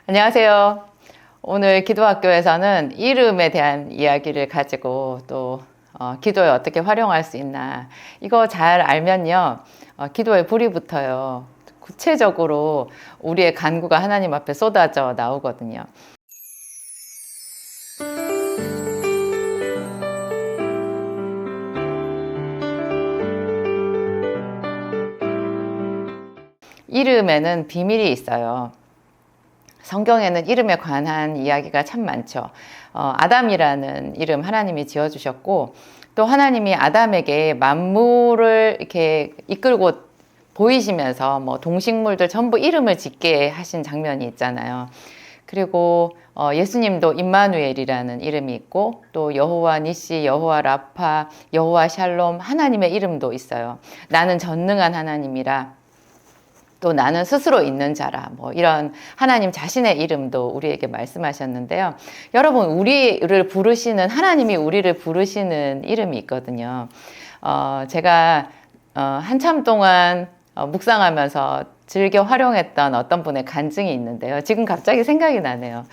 안녕하세요. 오늘 기도학교에서는 이름에 대한 이야기를 가지고 또 기도에 어떻게 활용할 수 있나, 이거 잘 알면요, 기도에 불이 붙어요. 구체적으로 우리의 간구가 하나님 앞에 쏟아져 나오거든요. 이름에는 비밀이 있어요. 성경에는 이름에 관한 이야기가 참 많죠. 아담이라는 이름 하나님이 지어주셨고, 또 하나님이 아담에게 만물을 이렇게 이끌고 보이시면서 뭐 동식물들 전부 이름을 짓게 하신 장면이 있잖아요. 그리고 예수님도 임마누엘이라는 이름이 있고, 또 여호와 니시, 여호와 라파, 여호와 샬롬, 하나님의 이름도 있어요. 나는 전능한 하나님이라, 또 나는 스스로 있는 자라, 뭐 이런 하나님 자신의 이름도 우리에게 말씀하셨는데요. 여러분, 우리를 부르시는, 하나님이 우리를 부르시는 이름이 있거든요. 제가 한참 동안 묵상하면서 즐겨 활용했던 어떤 분의 간증이 있는데요. 지금 갑자기 생각이 나네요.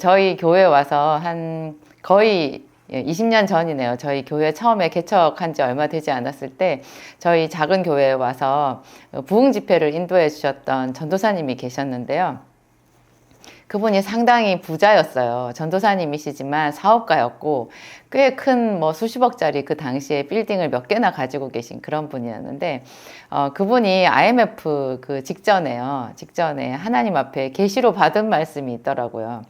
저희 교회 와서 한 거의 20년 전이네요. 저희 교회 처음에 개척한 지 얼마 되지 않았을 때 저희 작은 교회에 와서 부흥 집회를 인도해 주셨던 전도사님이 계셨는데요. 그분이 상당히 부자였어요. 전도사님이시지만 사업가였고, 꽤 큰 뭐 수십억짜리 그 당시에 빌딩을 몇 개나 가지고 계신 그런 분이었는데, 그분이 IMF 그 직전에 하나님 앞에 계시로 받은 말씀이 있더라고요.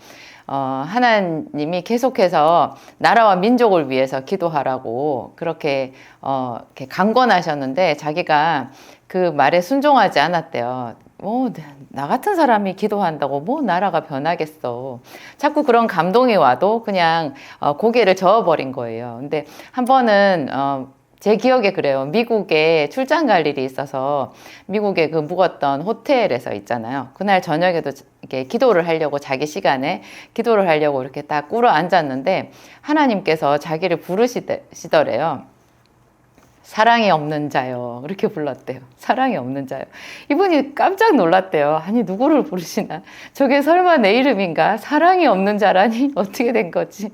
하나님이 계속해서 나라와 민족을 위해서 기도하라고 그렇게 이렇게 강권하셨는데, 자기가 그 말에 순종하지 않았대요. 나 같은 사람이 기도한다고 뭐 나라가 변하겠어. 자꾸 그런 감동이 와도 그냥 고개를 저어버린 거예요. 근데 한 번은 제 기억에 그래요. 미국에 출장 갈 일이 있어서 미국에 그 묵었던 호텔에서 있잖아요. 그날 저녁에도 이렇게 기도를 하려고, 자기 시간에 기도를 하려고 이렇게 딱 꿇어 앉았는데 하나님께서 자기를 부르시더래요. 사랑이 없는 자요. 이렇게 불렀대요. 사랑이 없는 자요. 이분이 깜짝 놀랐대요. 아니, 누구를 부르시나? 저게 설마 내 이름인가? 사랑이 없는 자라니? 어떻게 된 거지?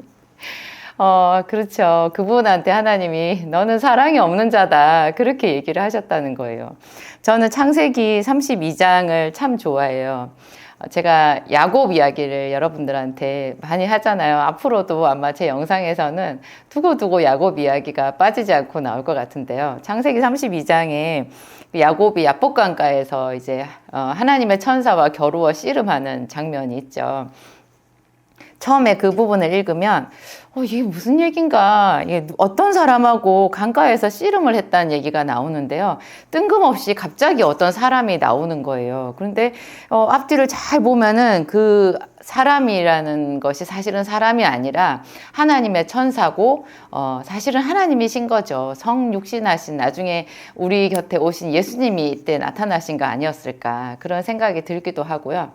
그렇죠. 그분한테 하나님이 너는 사랑이 없는 자다, 그렇게 얘기를 하셨다는 거예요. 저는 창세기 32장을 참 좋아해요. 제가 야곱 이야기를 여러분들한테 많이 하잖아요. 앞으로도 아마 제 영상에서는 두고두고 야곱 이야기가 빠지지 않고 나올 것 같은데요. 창세기 32장에 야곱이 야복강가에서 이제 하나님의 천사와 겨루어 씨름하는 장면이 있죠. 처음에 그 부분을 읽으면 이게 무슨 얘긴가, 이게 어떤 사람하고 강가에서 씨름을 했다는 얘기가 나오는데요. 뜬금없이 갑자기 어떤 사람이 나오는 거예요. 그런데 앞뒤를 잘 보면은 그 사람이라는 것이 사실은 사람이 아니라 하나님의 천사고, 사실은 하나님이신 거죠. 성육신하신, 나중에 우리 곁에 오신 예수님이 이때 나타나신 거 아니었을까, 그런 생각이 들기도 하고요.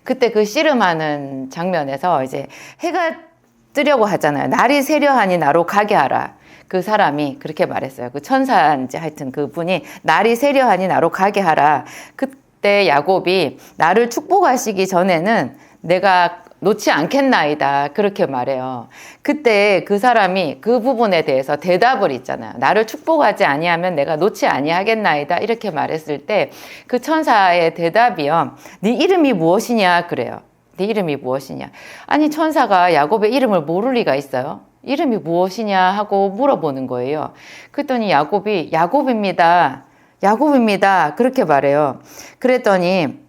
그때 그 씨름하는 장면에서 이제 해가 뜨려고 하잖아요. 날이 새려하니 나로 가게 하라. 그 사람이 그렇게 말했어요. 그 천사인지 하여튼 그분이 날이 새려하니 나로 가게 하라. 그때 야곱이 나를 축복하시기 전에는 내가 놓지 않겠나이다, 그렇게 말해요. 그때 그 사람이 그 부분에 대해서 대답을 있잖아요. 나를 축복하지 아니하면 내가 놓지 아니하겠나이다, 이렇게 말했을 때 그 천사의 대답이요, 네 이름이 무엇이냐 그래요. 네 이름이 무엇이냐. 아니, 천사가 야곱의 이름을 모를 리가 있어요? 이름이 무엇이냐 하고 물어보는 거예요. 그랬더니 야곱이 야곱입니다, 야곱입니다, 그렇게 말해요. 그랬더니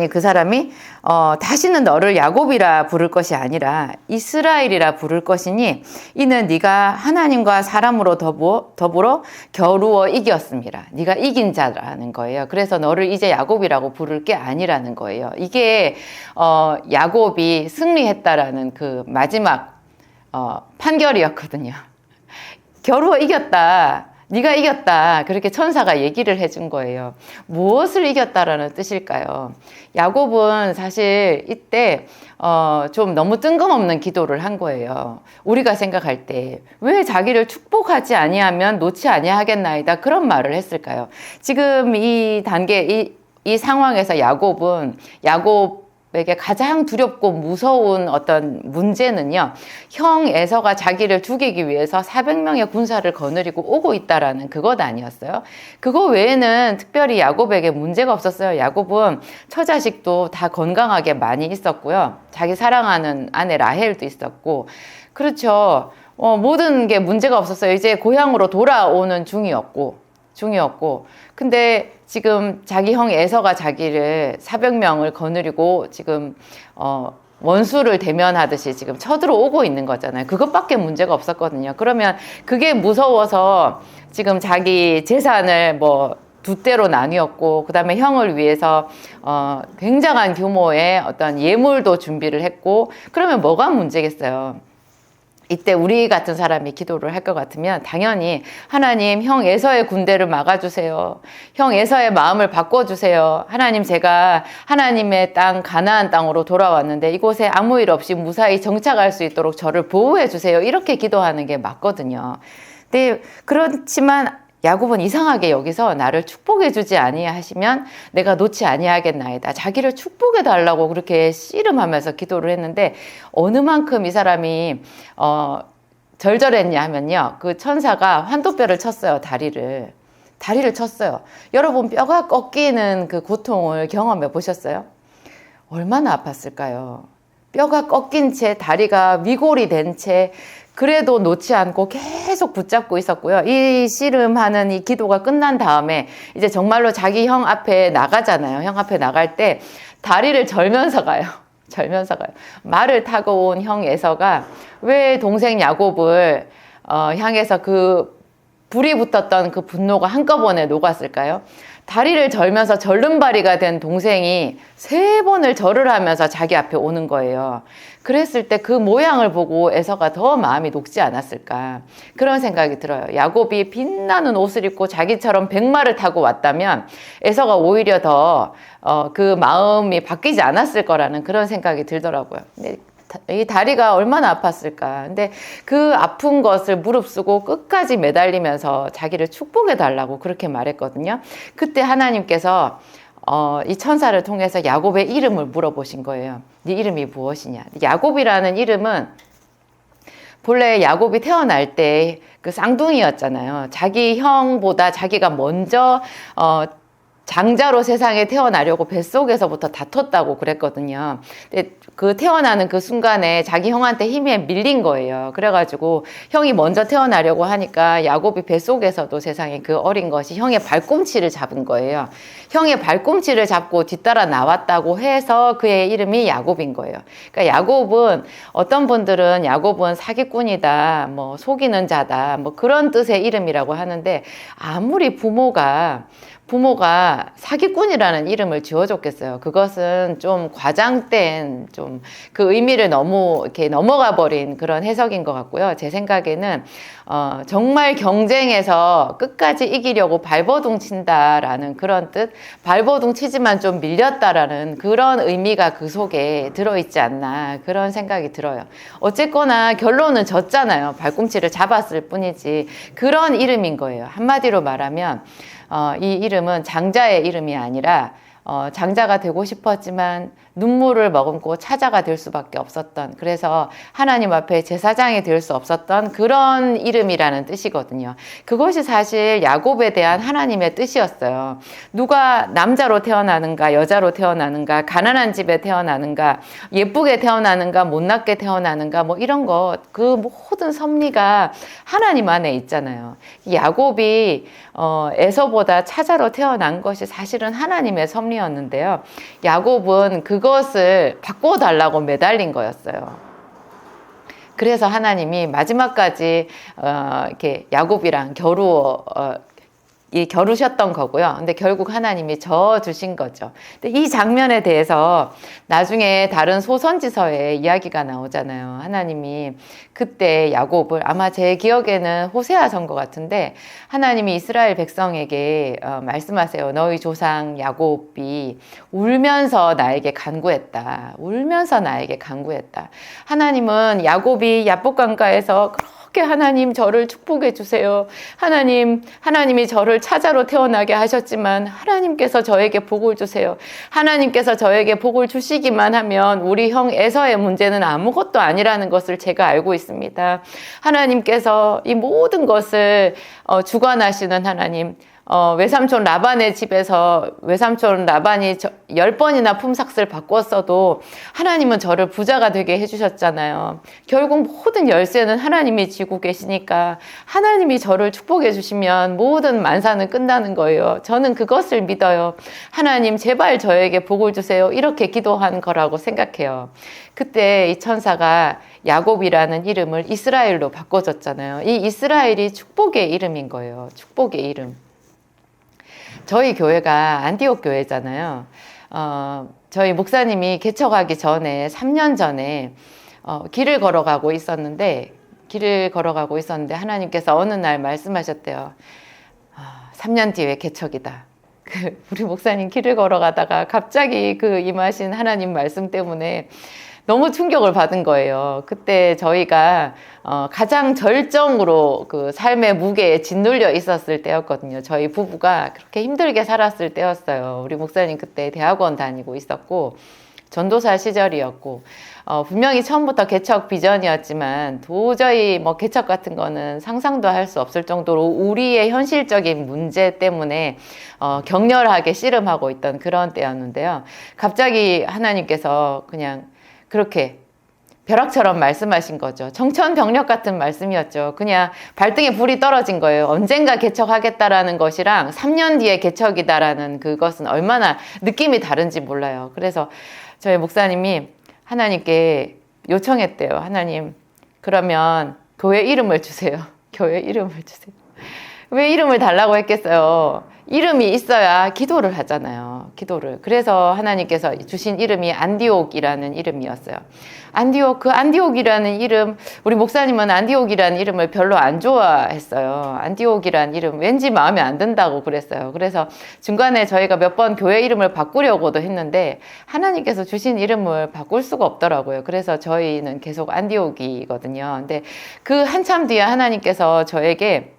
그 사람이 다시는 너를 야곱이라 부를 것이 아니라 이스라엘이라 부를 것이니 이는 네가 하나님과 사람으로 더불어 겨루어 이겼습니다. 네가 이긴 자라는 거예요. 그래서 너를 이제 야곱이라고 부를 게 아니라는 거예요. 이게 야곱이 승리했다라는 그 마지막 판결이었거든요. 겨루어 이겼다, 네가 이겼다, 그렇게 천사가 얘기를 해준 거예요. 무엇을 이겼다라는 뜻일까요? 야곱은 사실 이때 좀 너무 뜬금없는 기도를 한 거예요. 우리가 생각할 때 왜 자기를 축복하지 아니하면 놓지 아니하겠나이다, 그런 말을 했을까요? 지금 이 단계, 이 이 상황에서 야곱에게 가장 두렵고 무서운 어떤 문제는요, 형 에서가 자기를 죽이기 위해서 400명의 군사를 거느리고 오고 있다라는 그것 아니었어요. 그거 외에는 특별히 야곱에게 문제가 없었어요. 야곱은 처자식도 다 건강하게 많이 있었고요. 자기 사랑하는 아내 라헬도 있었고, 그렇죠. 모든 게 문제가 없었어요. 이제 고향으로 돌아오는 중이었고. 근데 지금 자기 형 에서가 자기를 400명을 거느리고 지금 원수를 대면하듯이 지금 쳐들어오고 있는 거잖아요. 그것밖에 문제가 없었거든요. 그러면 그게 무서워서 지금 자기 재산을 뭐 두 대로 나뉘었고, 그 다음에 형을 위해서 굉장한 규모의 어떤 예물도 준비를 했고, 그러면 뭐가 문제겠어요? 이때 우리 같은 사람이 기도를 할 것 같으면 당연히 하나님, 형 에서의 군대를 막아주세요. 형 에서의 마음을 바꿔주세요. 하나님, 제가 하나님의 땅 가나안 땅으로 돌아왔는데 이곳에 아무 일 없이 무사히 정착할 수 있도록 저를 보호해 주세요. 이렇게 기도하는 게 맞거든요. 근데 그렇지만 야곱은 이상하게 여기서 나를 축복해 주지 아니하시면 내가 놓지 아니하겠나이다. 자기를 축복해 달라고 그렇게 씨름하면서 기도를 했는데, 어느 만큼 이 사람이 절절했냐 하면요, 그 천사가 환도뼈를 쳤어요. 다리를 쳤어요. 여러분, 뼈가 꺾이는 그 고통을 경험해 보셨어요? 얼마나 아팠을까요? 뼈가 꺾인 채, 다리가 위골이 된 채, 그래도 놓지 않고 계속 붙잡고 있었고요. 이 씨름하는 이 기도가 끝난 다음에 이제 정말로 자기 형 앞에 나가잖아요. 형 앞에 나갈 때 다리를 절면서 가요. 말을 타고 온 형 에서가 왜 동생 야곱을 향해서 그 불이 붙었던 그 분노가 한꺼번에 녹았을까요? 다리를 절면서 절름발이가 된 동생이 3번을 절을 하면서 자기 앞에 오는 거예요. 그랬을 때 그 모양을 보고 에서가 더 마음이 녹지 않았을까, 그런 생각이 들어요. 야곱이 빛나는 옷을 입고 자기처럼 백마를 타고 왔다면 에서가 오히려 더 그 마음이 바뀌지 않았을 거라는 그런 생각이 들더라고요. 근데 이 다리가 얼마나 아팠을까. 근데 그 아픈 것을 무릅쓰고 끝까지 매달리면서 자기를 축복해 달라고 그렇게 말했거든요. 그때 하나님께서 이 천사를 통해서 야곱의 이름을 물어보신 거예요. 네 이름이 무엇이냐. 야곱이라는 이름은 본래 야곱이 태어날 때 그 쌍둥이였잖아요. 자기 형보다 자기가 먼저 장자로 세상에 태어나려고 뱃속에서부터 다퉜다고 그랬거든요. 근데 그 태어나는 그 순간에 자기 형한테 힘에 밀린 거예요. 그래가지고 형이 먼저 태어나려고 하니까 야곱이 뱃속에서도 세상에 그 어린 것이 형의 발꿈치를 잡은 거예요. 형의 발꿈치를 잡고 뒤따라 나왔다고 해서 그의 이름이 야곱인 거예요. 그러니까 야곱은, 어떤 분들은 야곱은 사기꾼이다, 뭐 속이는 자다, 뭐 그런 뜻의 이름이라고 하는데, 아무리 부모가 사기꾼이라는 이름을 지어줬겠어요. 그것은 좀 과장된, 좀 그 의미를 너무 이렇게 넘어가 버린 그런 해석인 것 같고요. 제 생각에는 정말 경쟁에서 끝까지 이기려고 발버둥 친다라는 그런 뜻, 발버둥 치지만 좀 밀렸다라는 그런 의미가 그 속에 들어있지 않나, 그런 생각이 들어요. 어쨌거나 결론은 졌잖아요. 발꿈치를 잡았을 뿐이지. 그런 이름인 거예요. 한마디로 말하면 이 이름은 장자의 이름이 아니라 장자가 되고 싶었지만 눈물을 머금고 차자가 될 수밖에 없었던, 그래서 하나님 앞에 제사장이 될 수 없었던 그런 이름이라는 뜻이거든요. 그것이 사실 야곱에 대한 하나님의 뜻이었어요. 누가 남자로 태어나는가, 여자로 태어나는가, 가난한 집에 태어나는가, 예쁘게 태어나는가, 못났게 태어나는가, 뭐 이런 것, 그 모든 섭리가 하나님 안에 있잖아요. 야곱이 에서보다 차자로 태어난 것이 사실은 하나님의 섭리였는데요. 야곱은 그것을 바꿔달라고 매달린 거였어요. 그래서 하나님이 마지막까지 이렇게 야곱이랑 겨루셨던 거고요. 근데 결국 하나님이 져주신 거죠. 근데 이 장면에 대해서 나중에 다른 소선지서에 이야기가 나오잖아요. 하나님이 그때 야곱을, 아마 제 기억에는 호세아서인 것 같은데, 하나님이 이스라엘 백성에게 말씀하세요. 너희 조상 야곱이 울면서 나에게 간구했다. 하나님은 야곱이 야복강가에서 그렇게 하나님 저를 축복해 주세요. 하나님이 저를 차자로 태어나게 하셨지만 하나님께서 저에게 복을 주세요. 하나님께서 저에게 복을 주시기만 하면 우리 형 에서의 문제는 아무것도 아니라는 것을 제가 알고 있습니다. 하나님께서 이 모든 것을 주관하시는 하나님, 외삼촌 라반의 집에서 외삼촌 라반이 10번이나 품삯을 바꿨어도 하나님은 저를 부자가 되게 해주셨잖아요. 결국 모든 열쇠는 하나님이 쥐고 계시니까 하나님이 저를 축복해 주시면 모든 만사는 끝나는 거예요. 저는 그것을 믿어요. 하나님 제발 저에게 복을 주세요. 이렇게 기도한 거라고 생각해요. 그때 이 천사가 야곱이라는 이름을 이스라엘로 바꿔줬잖아요. 이 이스라엘이 축복의 이름인 거예요. 축복의 이름. 저희 교회가 안디옥 교회잖아요. 저희 목사님이 개척하기 전에 3년 전에 길을 걸어가고 있었는데 하나님께서 어느 날 말씀하셨대요. 3년 뒤에 개척이다. 우리 목사님 길을 걸어가다가 갑자기 그 임하신 하나님 말씀 때문에 너무 충격을 받은 거예요. 그때 저희가 가장 절정으로 그 삶의 무게에 짓눌려 있었을 때였거든요. 저희 부부가 그렇게 힘들게 살았을 때였어요. 우리 목사님 그때 대학원 다니고 있었고 전도사 시절이었고 분명히 처음부터 개척 비전이었지만 도저히 뭐 개척 같은 거는 상상도 할 수 없을 정도로 우리의 현실적인 문제 때문에 격렬하게 씨름하고 있던 그런 때였는데요. 갑자기 하나님께서 그냥 그렇게 벼락처럼 말씀하신 거죠. 정천벽력 같은 말씀이었죠. 그냥 발등에 불이 떨어진 거예요. 언젠가 개척하겠다라는 것이랑 3년 뒤에 개척이다라는 그것은 얼마나 느낌이 다른지 몰라요. 그래서 저희 목사님이 하나님께 요청했대요. 하나님, 그러면 교회 이름을 주세요. 교회 이름을 주세요. 왜 이름을 달라고 했겠어요? 이름이 있어야 기도를 하잖아요. 기도를. 그래서 하나님께서 주신 이름이 안디옥이라는 이름이었어요. 안디옥이라는 이름, 우리 목사님은 안디옥이라는 이름을 별로 안 좋아했어요. 안디옥이라는 이름 왠지 마음에 안 든다고 그랬어요. 그래서 중간에 저희가 몇 번 교회 이름을 바꾸려고도 했는데 하나님께서 주신 이름을 바꿀 수가 없더라고요. 그래서 저희는 계속 안디옥이거든요. 근데 그 한참 뒤에 하나님께서 저에게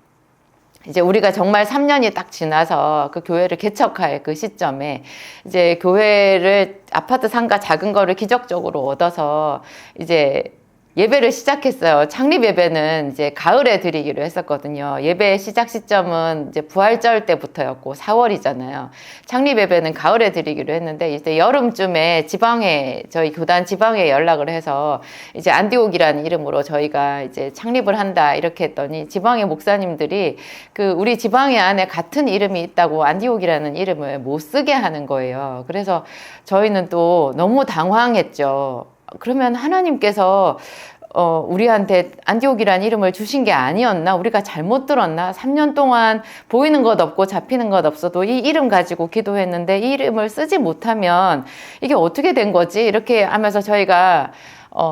이제 우리가 정말 3년이 딱 지나서 그 교회를 개척할 그 시점에 이제 교회를 아파트 상가 작은 거를 기적적으로 얻어서 이제 예배를 시작했어요. 창립 예배는 이제 가을에 드리기로 했었거든요. 예배 시작 시점은 이제 부활절 때부터였고 4월이잖아요. 창립 예배는 가을에 드리기로 했는데 이제 여름쯤에 저희 교단 지방에 연락을 해서 이제 안디옥이라는 이름으로 저희가 이제 창립을 한다 이렇게 했더니 지방의 목사님들이 우리 지방의 안에 같은 이름이 있다고 안디옥이라는 이름을 못 쓰게 하는 거예요. 그래서 저희는 또 너무 당황했죠. 그러면 하나님께서 우리한테 안디옥이라는 이름을 주신 게 아니었나? 우리가 잘못 들었나? 3년 동안 보이는 것 없고 잡히는 것 없어도 이 이름 가지고 기도했는데 이 이름을 쓰지 못하면 이게 어떻게 된 거지? 이렇게 하면서 저희가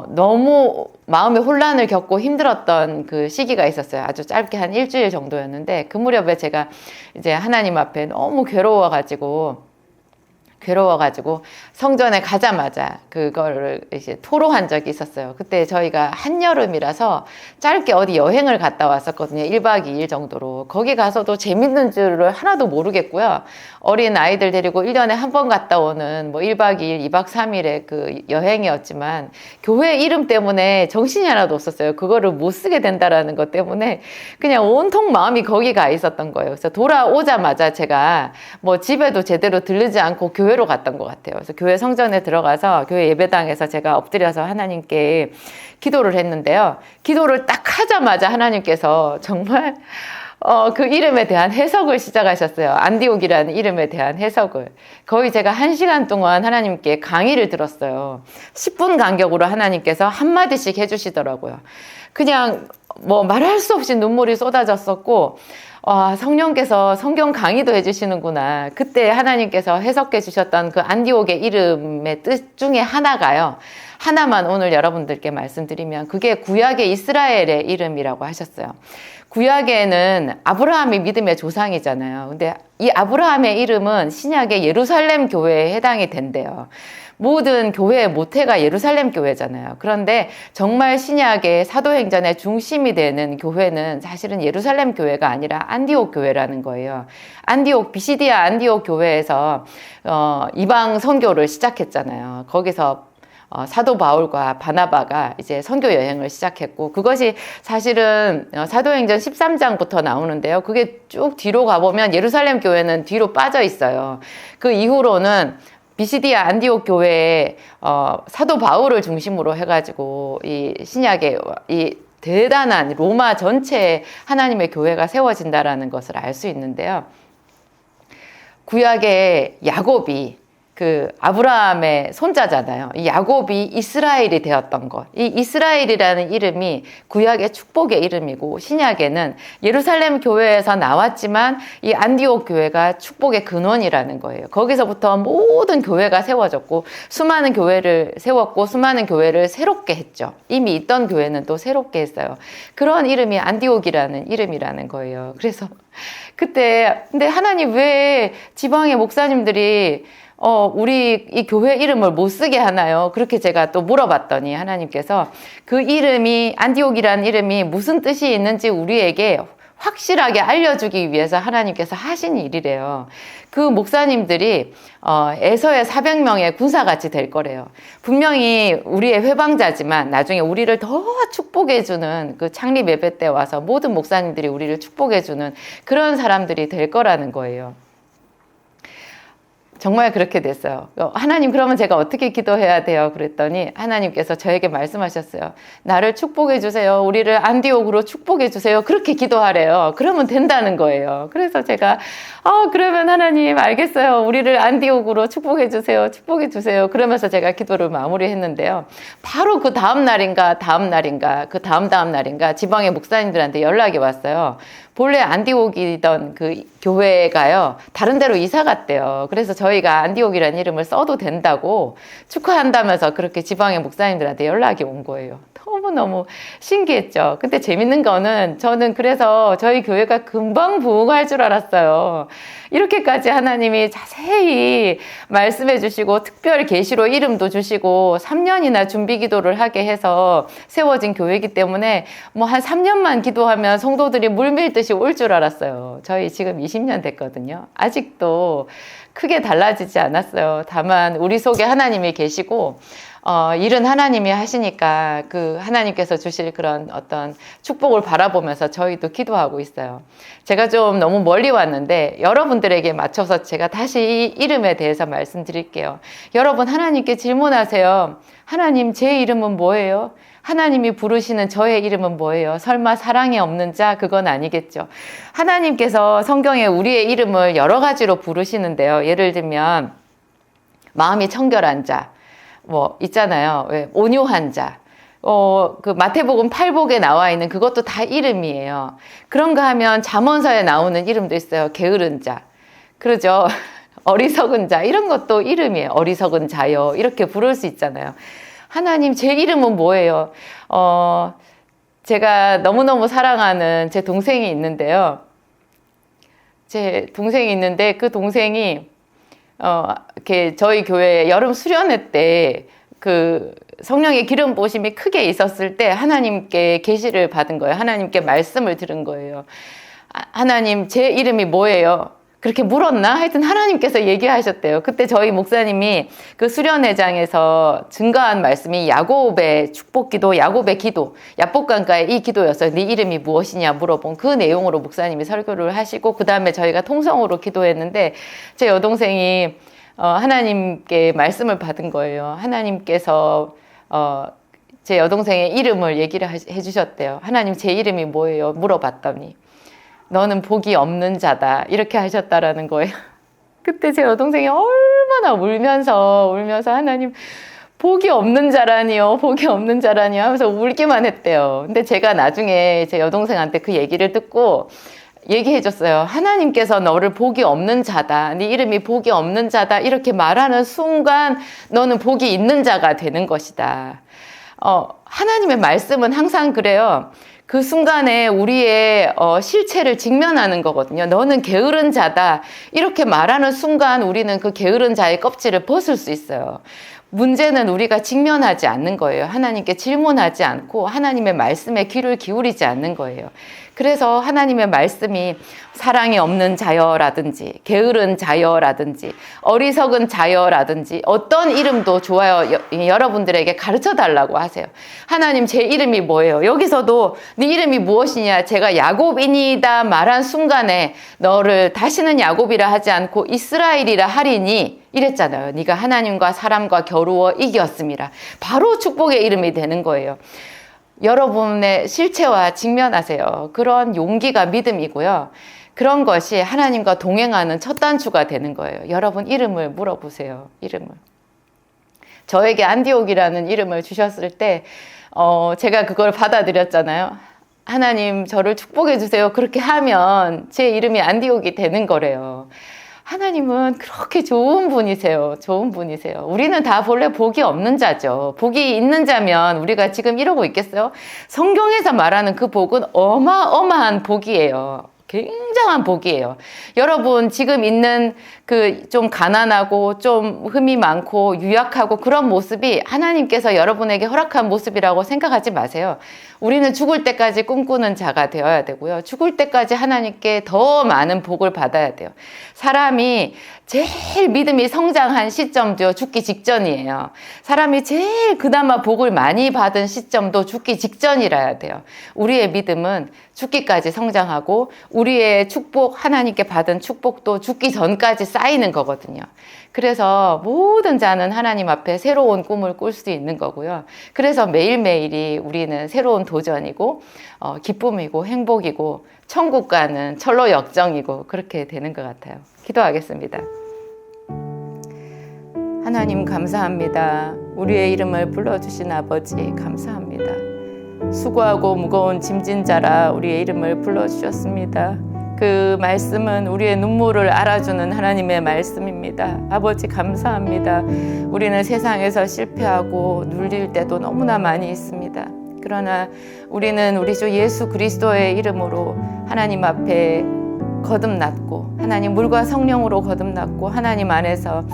너무 마음의 혼란을 겪고 힘들었던 그 시기가 있었어요. 아주 짧게 한 일주일 정도였는데 그 무렵에 제가 이제 하나님 앞에 너무 괴로워가지고 성전에 가자마자 그거를 이제 토로한 적이 있었어요. 그때 저희가 한여름이라서 짧게 어디 여행을 갔다 왔었거든요. 1박 2일 정도로. 거기 가서도 재밌는 줄을 하나도 모르겠고요. 어린 아이들 데리고 1년에 한 번 갔다 오는 뭐 1박 2일, 2박 3일의 그 여행이었지만 교회 이름 때문에 정신이 하나도 없었어요. 그거를 못 쓰게 된다라는 것 때문에 그냥 온통 마음이 거기 가 있었던 거예요. 그래서 돌아오자마자 제가 뭐 집에도 제대로 들르지 않고 교회로 갔던 것 같아요. 그래서 교회 성전에 들어가서 교회 예배당에서 제가 엎드려서 하나님께 기도를 했는데요. 기도를 딱 하자마자 하나님께서 정말 그 이름에 대한 해석을 시작하셨어요. 안디옥이라는 이름에 대한 해석을. 거의 제가 1시간 동안 하나님께 강의를 들었어요. 10분 간격으로 하나님께서 한마디씩 해주시더라고요. 그냥 뭐 말할 수 없이 눈물이 쏟아졌었고 성령께서 성경 강의도 해주시는구나. 그때 하나님께서 해석해 주셨던 그 안디옥의 이름의 뜻 중에 하나가요. 하나만 오늘 여러분들께 말씀드리면 그게 구약의 이스라엘의 이름이라고 하셨어요. 구약에는 아브라함이 믿음의 조상이잖아요. 근데 이 아브라함의 이름은 신약의 예루살렘 교회에 해당이 된대요. 모든 교회의 모태가 예루살렘 교회잖아요. 그런데 정말 신약의 사도행전의 중심이 되는 교회는 사실은 예루살렘 교회가 아니라 안디옥 교회라는 거예요. 안디옥, 비시디아 안디옥 교회에서 이방 선교를 시작했잖아요. 거기서 사도 바울과 바나바가 이제 선교 여행을 시작했고, 그것이 사실은 사도행전 13장부터 나오는데요. 그게 쭉 뒤로 가보면 예루살렘 교회는 뒤로 빠져 있어요. 그 이후로는 비시디아 안디옥 교회에 사도 바울을 중심으로 해가지고 이 신약의 이 대단한 로마 전체에 하나님의 교회가 세워진다라는 것을 알 수 있는데요. 구약의 야곱이 그 아브라함의 손자잖아요. 이 야곱이 이스라엘이 되었던 것. 이 이스라엘이라는 이름이 구약의 축복의 이름이고, 신약에는 예루살렘 교회에서 나왔지만 이 안디옥 교회가 축복의 근원이라는 거예요. 거기서부터 모든 교회가 세워졌고, 수많은 교회를 세웠고, 수많은 교회를 새롭게 했죠. 이미 있던 교회는 또 새롭게 했어요. 그런 이름이 안디옥이라는 이름이라는 거예요. 그래서 그때 근데 하나님 왜 지방의 목사님들이 우리 이 교회 이름을 못 쓰게 하나요? 그렇게 제가 또 물어봤더니 하나님께서 그 이름이, 안디옥이라는 이름이 무슨 뜻이 있는지 우리에게 확실하게 알려주기 위해서 하나님께서 하신 일이래요. 그 목사님들이 에서의 400명의 군사같이 될 거래요. 분명히 우리의 회방자지만 나중에 우리를 더 축복해주는, 그 창립 예배 때 와서 모든 목사님들이 우리를 축복해주는 그런 사람들이 될 거라는 거예요. 정말 그렇게 됐어요. 하나님, 그러면 제가 어떻게 기도해야 돼요? 그랬더니 하나님께서 저에게 말씀하셨어요. 나를 축복해 주세요. 우리를 안디옥으로 축복해 주세요. 그렇게 기도하래요. 그러면 된다는 거예요. 그래서 제가 그러면 하나님 알겠어요. 우리를 안디옥으로 축복해 주세요. 축복해 주세요. 그러면서 제가 기도를 마무리했는데요. 바로 그 다음 날인가 그 다음 날인가 지방의 목사님들한테 연락이 왔어요. 본래 안디옥이던 그 교회가요, 다른 데로 이사 갔대요. 그래서 저희가 안디옥이라는 이름을 써도 된다고 축하한다면서 그렇게 지방의 목사님들한테 연락이 온 거예요. 너무너무 신기했죠. 근데 재밌는 거는, 저는 그래서 저희 교회가 금방 부흥할 줄 알았어요. 이렇게까지 하나님이 자세히 말씀해 주시고, 특별 계시로 이름도 주시고, 3년이나 준비 기도를 하게 해서 세워진 교회이기 때문에 뭐 한 3년만 기도하면 성도들이 물밀듯이 올 줄 알았어요. 저희 지금 20년 됐거든요. 아직도 크게 달라지지 않았어요. 다만 우리 속에 하나님이 계시고, 일은 하나님이 하시니까 그 하나님께서 주실 그런 어떤 축복을 바라보면서 저희도 기도하고 있어요. 제가 좀 너무 멀리 왔는데 여러분들에게 맞춰서 제가 다시 이 이름에 대해서 말씀드릴게요. 여러분, 하나님께 질문하세요. 하나님, 제 이름은 뭐예요? 하나님이 부르시는 저의 이름은 뭐예요? 설마 사랑이 없는 자? 그건 아니겠죠. 하나님께서 성경에 우리의 이름을 여러 가지로 부르시는데요. 예를 들면 마음이 청결한 자, 뭐 있잖아요. 왜 온유한 자. 그 마태복음 8복에 나와 있는 그것도 다 이름이에요. 그런가 하면 잠언서에 나오는 이름도 있어요. 게으른 자. 그러죠. 어리석은 자. 이런 것도 이름이에요. 어리석은 자요. 이렇게 부를 수 있잖아요. 하나님, 제 이름은 뭐예요? 제가 너무너무 사랑하는 제 동생이 있는데요. 제 동생이 있는데 그 동생이 이렇게 저희 교회 여름 수련회 때 그 성령의 기름 부으심이 크게 있었을 때 하나님께 계시를 받은 거예요. 하나님께 말씀을 들은 거예요. 하나님, 제 이름이 뭐예요? 그렇게 물었나? 하여튼 하나님께서 얘기하셨대요. 그때 저희 목사님이 그 수련회장에서 증거한 말씀이 야곱의 축복기도, 야곱의 기도, 야복강가의 이 기도였어요. 네 이름이 무엇이냐 물어본 그 내용으로 목사님이 설교를 하시고, 그 다음에 저희가 통성으로 기도했는데, 제 여동생이 하나님께 말씀을 받은 거예요. 하나님께서 제 여동생의 이름을 얘기를 해주셨대요. 하나님, 제 이름이 뭐예요? 물어봤더니 너는 복이 없는 자다, 이렇게 하셨다라는 거예요. 그때 제 여동생이 얼마나 울면서 하나님, 복이 없는 자라니요, 복이 없는 자라니요 하면서 울기만 했대요. 근데 제가 나중에 제 여동생한테 그 얘기를 듣고 얘기해 줬어요. 하나님께서 너를 복이 없는 자다, 네 이름이 복이 없는 자다, 이렇게 말하는 순간 너는 복이 있는 자가 되는 것이다. 하나님의 말씀은 항상 그래요. 그 순간에 우리의 실체를 직면하는 거거든요. 너는 게으른 자다, 이렇게 말하는 순간 우리는 그 게으른 자의 껍질을 벗을 수 있어요. 문제는 우리가 직면하지 않는 거예요. 하나님께 질문하지 않고 하나님의 말씀에 귀를 기울이지 않는 거예요. 그래서 하나님의 말씀이 사랑이 없는 자여라든지 게으른 자여라든지 어리석은 자여라든지 어떤 이름도 좋아요. 여러분들에게 가르쳐 달라고 하세요. 하나님, 제 이름이 뭐예요? 여기서도 네 이름이 무엇이냐? 제가 야곱이니이다 말한 순간에 너를 다시는 야곱이라 하지 않고 이스라엘이라 하리니 이랬잖아요. 네가 하나님과 사람과 겨루어 이겼음이라. 바로 축복의 이름이 되는 거예요. 여러분의 실체와 직면하세요. 그런 용기가 믿음이고요. 그런 것이 하나님과 동행하는 첫 단추가 되는 거예요. 여러분 이름을 물어보세요. 이름을. 저에게 안디옥이라는 이름을 주셨을 때 제가 그걸 받아들였잖아요. 하나님 저를 축복해 주세요. 그렇게 하면 제 이름이 안디옥이 되는 거래요. 하나님은 그렇게 좋은 분이세요. 좋은 분이세요. 우리는 다 본래 복이 없는 자죠. 복이 있는 자면 우리가 지금 이러고 있겠어요? 성경에서 말하는 그 복은 어마어마한 복이에요. 굉장한 복이에요. 여러분 지금 있는 그 좀 가난하고 좀 흠이 많고 유약하고 그런 모습이 하나님께서 여러분에게 허락한 모습이라고 생각하지 마세요. 우리는 죽을 때까지 꿈꾸는 자가 되어야 되고요. 죽을 때까지 하나님께 더 많은 복을 받아야 돼요. 사람이 제일 믿음이 성장한 시점도 죽기 직전이에요. 사람이 제일 그나마 복을 많이 받은 시점도 죽기 직전이라야 돼요. 우리의 믿음은 죽기까지 성장하고 우리의 축복, 하나님께 받은 축복도 죽기 전까지 쌓이는 거거든요. 그래서 모든 자는 하나님 앞에 새로운 꿈을 꿀 수 있는 거고요. 그래서 매일매일이 우리는 새로운 도전이고 기쁨이고 행복이고 천국 가는 철로 역정이고 그렇게 되는 것 같아요. 기도하겠습니다. 하나님 감사합니다. 우리의 이름을 불러주신 아버지 감사합니다. 수고하고 무거운 짐진 자라 우리의 이름을 불러주셨습니다. 그 말씀은 우리의 눈물을 알아주는 하나님의 말씀입니다. 아버지 감사합니다. 우리는 세상에서 실패하고 눌릴 때도 너무나 많이 있습니다. 그러나 우리는 우리 주 예수 그리스도의 이름으로 하나님 앞에 거듭났고 하나님 물과 성령으로 거듭났고 하나님 안에서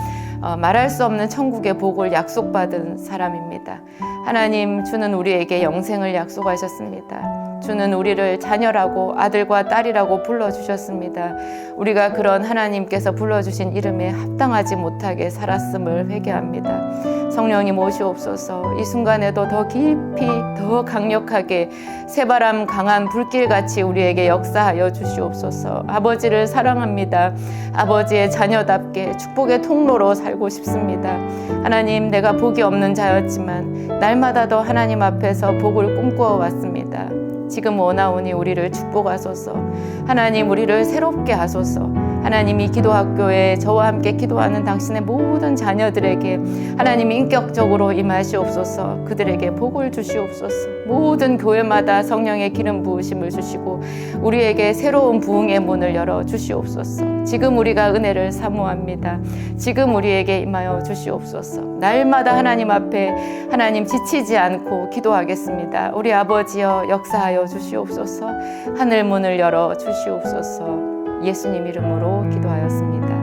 말할 수 없는 천국의 복을 약속받은 사람입니다. 하나님, 주는 우리에게 영생을 약속하셨습니다. 주는 우리를 자녀라고 아들과 딸이라고 불러주셨습니다. 우리가 그런 하나님께서 불러주신 이름에 합당하지 못하게 살았음을 회개합니다. 성령님 오시옵소서. 이 순간에도 더 깊이 더 강력하게 새바람 강한 불길같이 우리에게 역사하여 주시옵소서. 아버지를 사랑합니다. 아버지의 자녀답게 축복의 통로로 살고 싶습니다. 하나님, 내가 복이 없는 자였지만 날마다 더 하나님 앞에서 복을 꿈꾸어 왔습니다. 지금 원하오니 우리를 축복하소서. 하나님, 우리를 새롭게 하소서. 하나님이 기도학교에 저와 함께 기도하는 당신의 모든 자녀들에게 하나님 인격적으로 임하시옵소서. 그들에게 복을 주시옵소서. 모든 교회마다 성령의 기름 부으심을 주시고 우리에게 새로운 부흥의 문을 열어 주시옵소서. 지금 우리가 은혜를 사모합니다. 지금 우리에게 임하여 주시옵소서. 날마다 하나님 앞에 하나님 지치지 않고 기도하겠습니다. 우리 아버지여 역사하여 주시옵소서. 하늘 문을 열어 주시옵소서. 예수님 이름으로 기도하였습니다.